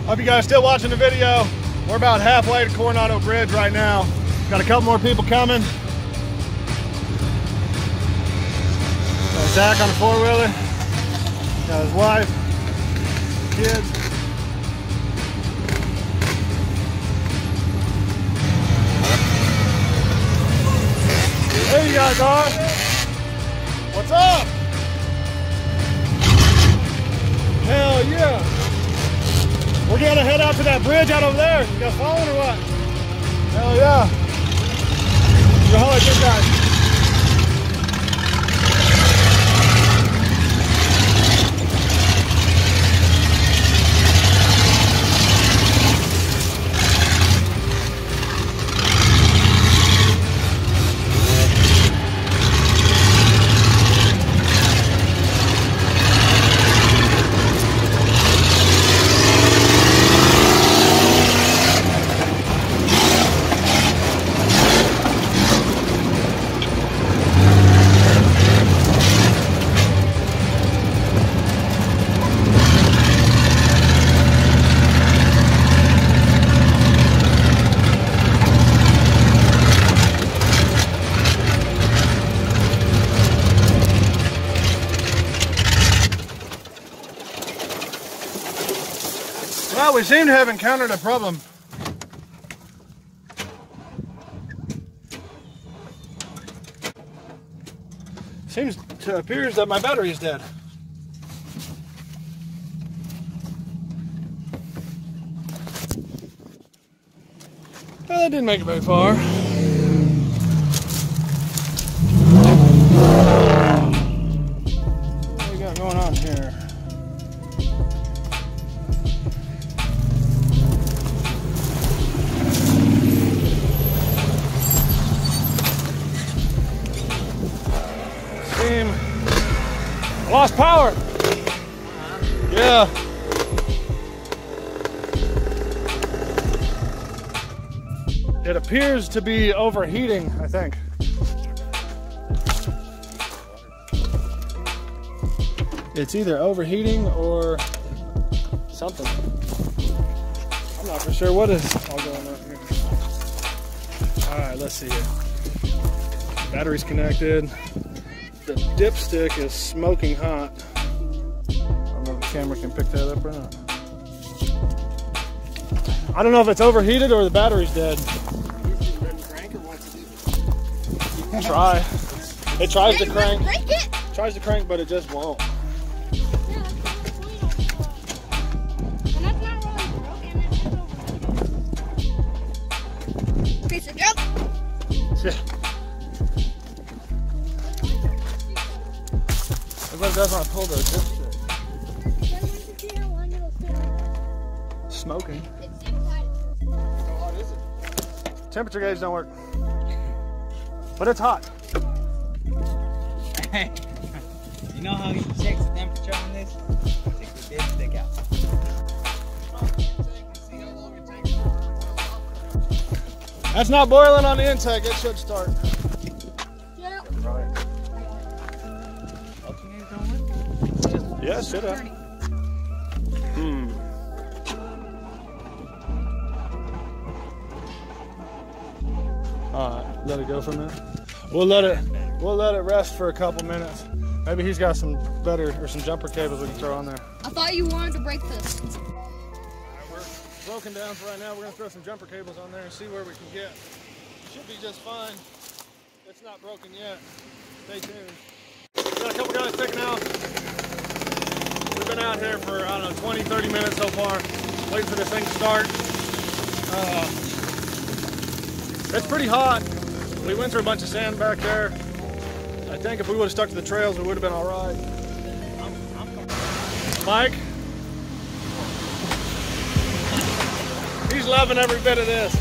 Hope you guys still watching the video. We're about halfway to Coronado Bridge right now. Got a couple more people coming. Got Zach on the four-wheeler. Got his wife, kids. There you guys are. What's up? Hell yeah. We're gonna head out to that bridge out over there. You guys following or what? Hell yeah. You holler at this guy. Well, we seem to have encountered a problem. Seems to appears that my battery is dead. Well, that didn't make it very far. What do we got going on here? I lost power. Yeah. It appears to be overheating, I think. It's either overheating or something. I'm not for sure what is all going on here. All right, let's see it. Battery's connected. The dipstick is smoking hot. I don't know if the camera can pick that up or not. I don't know if it's overheated or the battery's dead. Try. It tries to crank. Tries to crank, but it just won't. Piece of jump. Yeah. Everybody does want to pull the dipstick. Smoking. Temperature gauge don't work. But it's hot. You know how he checks the temperature on this? Take the dipstick out. That's not boiling on the intake. It should start. Yeah. Right. Yeah, should have. Alright, let it go for a minute. We'll let it rest for a couple minutes. Maybe he's got some better or some jumper cables we can throw on there. I thought you wanted to break this. Alright, we're broken down for right now. We're gonna throw some jumper cables on there and see where we can get. Should be just fine. It's not broken yet. Stay tuned. Got a couple guys taking out. We've been out here for, I don't know, 20, 30 minutes so far, waiting for this thing to start. It's pretty hot. We went through a bunch of sand back there. I think if we would have stuck to the trails, we would have been all right. Mike? He's loving every bit of this.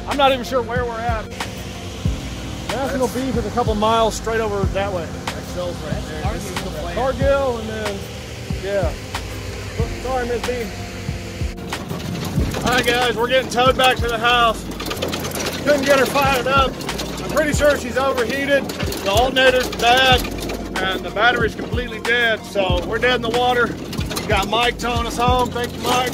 I'm not even sure where we're at. National Beef is a couple miles straight over that way. Right there. Cargill, and then, yeah. Sorry, Miss B. Alright guys, we're getting towed back to the house. Couldn't get her fired up. I'm pretty sure she's overheated. The alternator's bad and the battery's completely dead. So we're dead in the water. We got Mike towing us home. Thank you, Mike.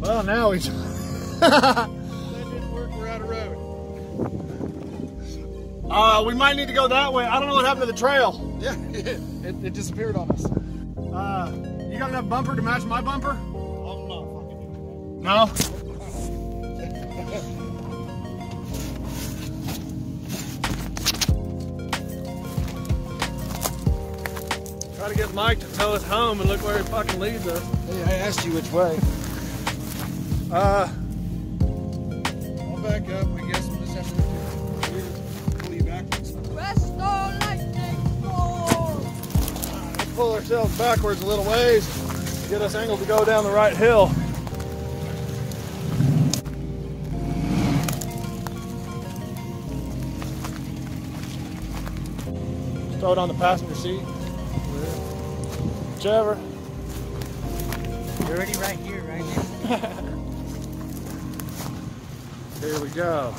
Well, now we that didn't work, we're out of road. We might need to go that way. I don't know what happened to the trail. Yeah, it disappeared on us. You got enough bumper to match my bumper? I'm not fucking doing No? Try to get Mike to tow us home and look where he fucking leads us. Hey, I asked you which way. I'll back up. I guess we'll just have to pull you backwards. Presto lightning storm. Let's pull ourselves backwards a little ways to get us angled to go down the right hill. Throw it on the passenger seat. Whichever. You're already right here, right now. Here we go.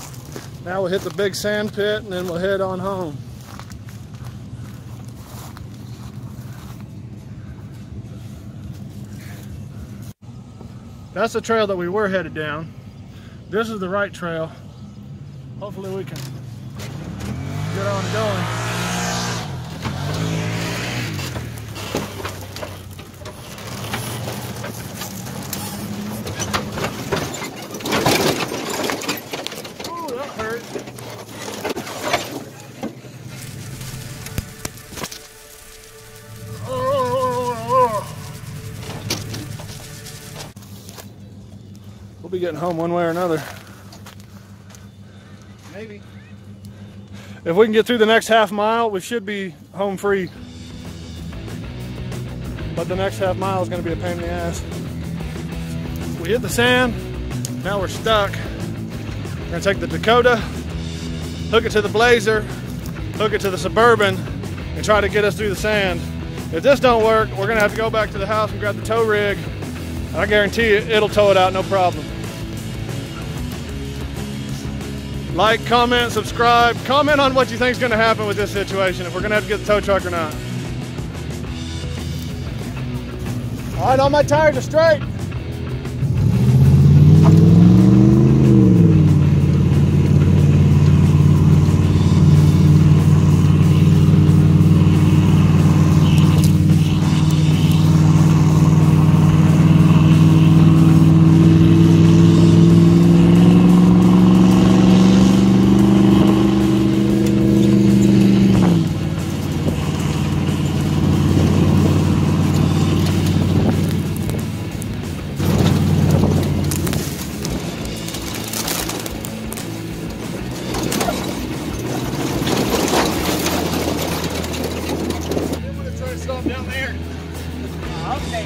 Now we'll hit the big sand pit and then we'll head on home. That's the trail that we were headed down. This is the right trail. Hopefully we can get on going. We'll be getting home one way or another. Maybe. If we can get through the next half mile, we should be home free. But the next half mile is going to be a pain in the ass. We hit the sand, now we're stuck. We're going to take the Dakota, hook it to the Blazer, hook it to the Suburban, and try to get us through the sand. If this don't work, we're going to have to go back to the house and grab the tow rig. I guarantee you, it'll tow it out, no problem. Like, comment, subscribe. Comment on what you think is going to happen with this situation, if we're going to have to get the tow truck or not. All right, all my tires are straight.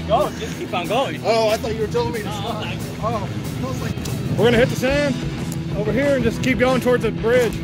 Go, just keep on going. Oh, I thought you were telling me to stop. Like, Oh, I was like, We're gonna hit the sand over here and just keep going towards the bridge.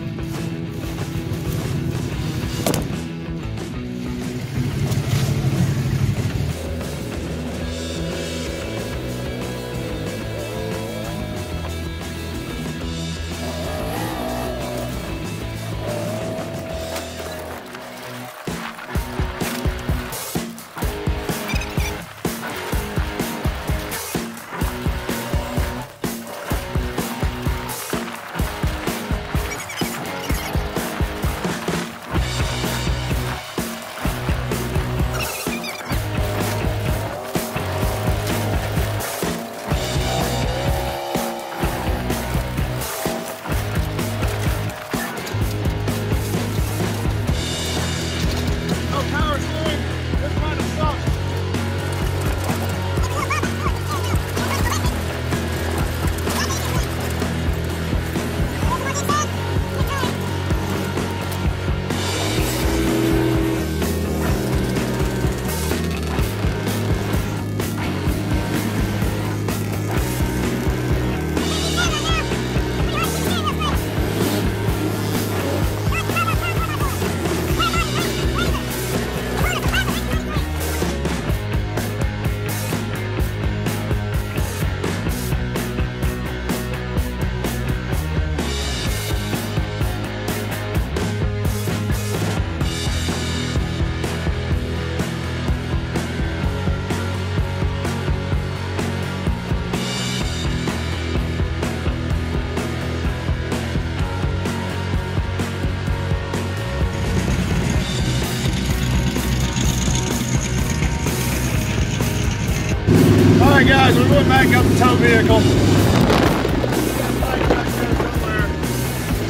Alright guys, we're going back up the tow vehicle.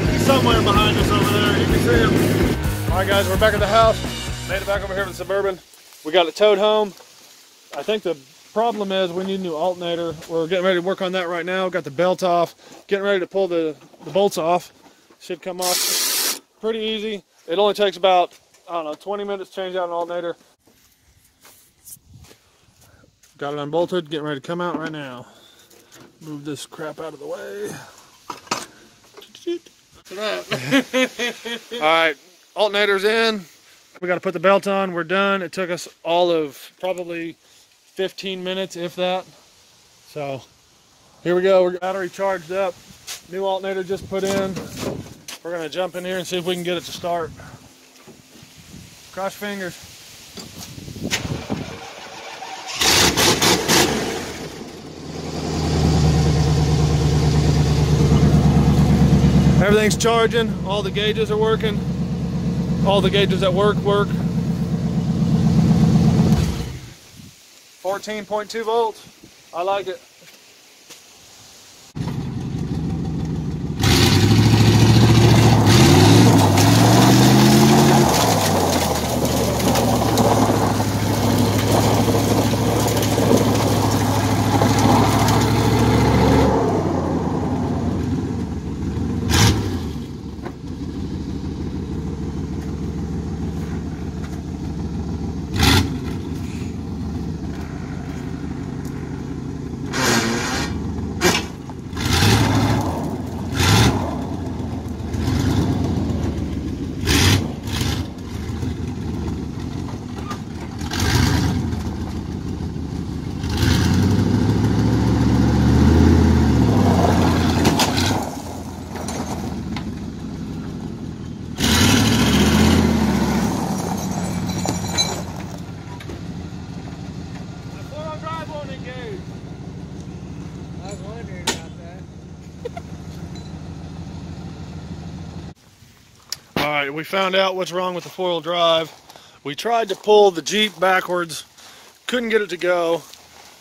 He's somewhere behind us over there. You can see him. Alright guys, we're back at the house. Made it back over here to the Suburban. We got it towed home. I think the problem is we need a new alternator. We're getting ready to work on that right now. Got the belt off. Getting ready to pull the bolts off. Should come off pretty easy. It only takes about, I don't know, 20 minutes to change out an alternator. Got it unbolted, getting ready to come out right now. Move this crap out of the way. Alright, alternator's in. We got to put the belt on. We're done. It took us all of probably 15 minutes, if that. So, here we go. We're battery charged up. New alternator just put in. We're going to jump in here and see if we can get it to start. Cross your fingers. Everything's charging. All the gauges are working. All the gauges at work. 14.2 volts. I like it. Alright, we found out what's wrong with the four-wheel drive. We tried to pull the Jeep backwards, couldn't get it to go.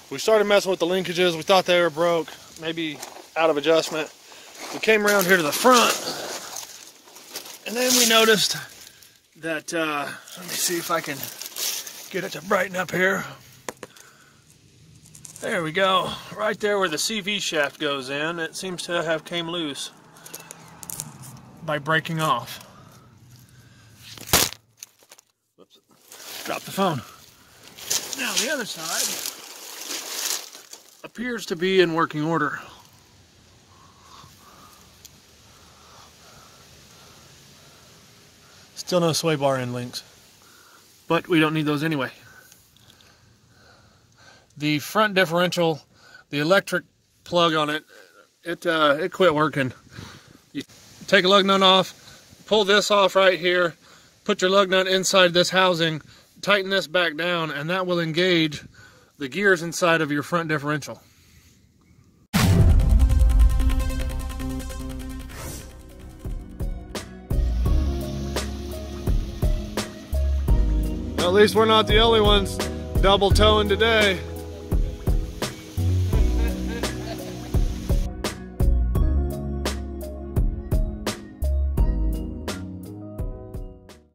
We started messing with the linkages. We thought they were broke, maybe out of adjustment. We came around here to the front, and then we noticed that, let me see if I can get it to brighten up here. There we go. Right there where the CV shaft goes in, it seems to have came loose by breaking off. Whoops. Drop the phone. Now the other side appears to be in working order. Still no sway bar end links, but we don't need those anyway. The front differential, the electric plug on it, it quit working. You take a lug nut off, pull this off right here, put your lug nut inside this housing, tighten this back down, and that will engage the gears inside of your front differential. Well, at least we're not the only ones double towing today.